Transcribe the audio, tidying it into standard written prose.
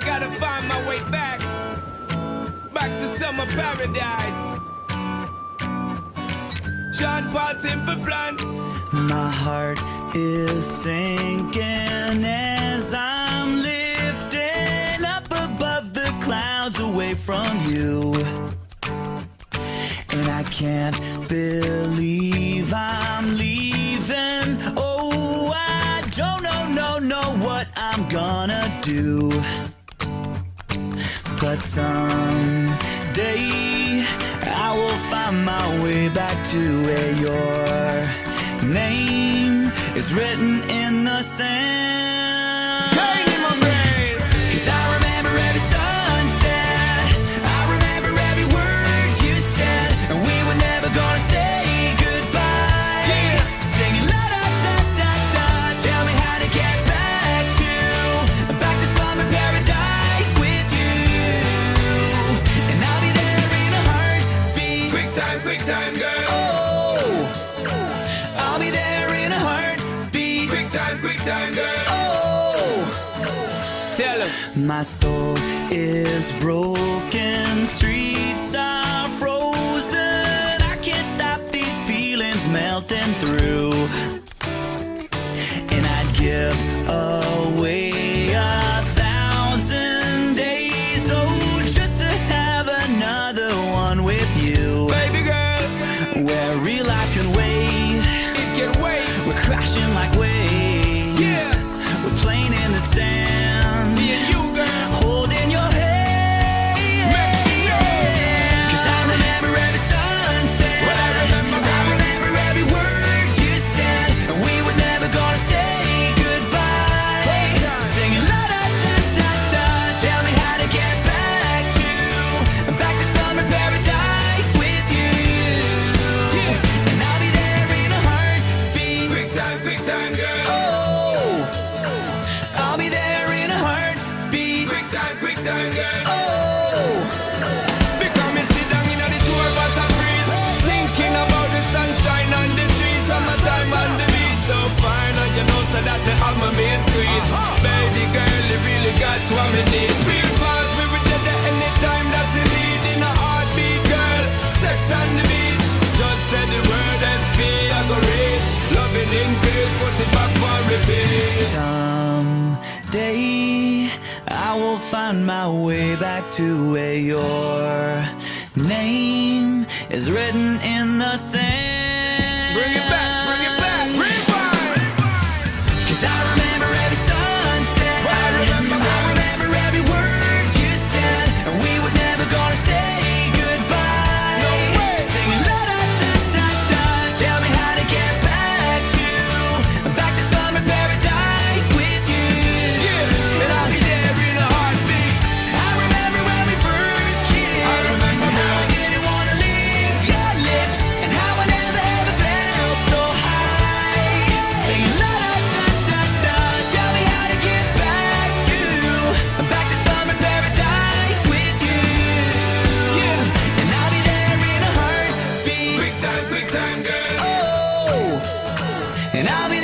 I gotta find my way back to summer paradise. Sean Paul, Simple Plan. My heart is sinking as I'm lifting up above the clouds away from you. And I can't believe I'm leaving. Oh, I don't know what I'm gonna do. But someday I will find my way back to where your name is written in the sand. Pain in my brain. 'Cause I remember every sunset, I remember every word you said, and we were never gonna say goodbye. Yeah. Singing la da da da da, tell me how to get back to summer paradise with you. And I'll be there in a heartbeat. Quick time, girl. Oh, I'll be there in a heartbeat. Quick time, girl. Oh, Tell him. my soul is broken, streets are frozen. I can't stop these feelings melting through. And I'd give away 1,000 days, oh, just to have another one with you. Baby girl, Where real life can wait, it can wait. we're crashing like waves. Yeah. We're playing in the sand, Me and you, girl. holding your hand. Mexico. 'Cause I remember every sunset, What I remember, girl. I remember every word you said, and we were never gonna say goodbye. Singing la da da da da, tell me how to get back to summer paradise with you. And I'll be there in a heartbeat. Quick time, girl. Oh, I'll be there in a heartbeat. Quick time, girl. Oh, Because me sit down in the tour bus and breeze, thinking about the sunshine on the trees, summertime on the beach, so fine, and you know so that the album being squeezed. Baby girl, you really got what me need. Real fast, we were there anytime that you need in a heartbeat, girl. Sex on the beach, just say the word SP, I go reach. Loving in peace, put it back for repeat. someday I will find my way back to where your name is written in the sand. Bring it back, rewind. 'Cause I remember every sunset, What I remember, I remember every word you said, and we were never gonna say goodbye. No way. Singing la da da da da, tell me how to get back to summer paradise with you. Yeah, and I'll be there in a heartbeat. I remember when we first kissed, I remember, and how I girl. didn't wanna leave your lips, and how I never ever felt so high. Singing la da da da da, tell me how to get back to summer paradise with you. Yeah. And I'll be there in a heartbeat. Quick time, girl. Oh, and I'll be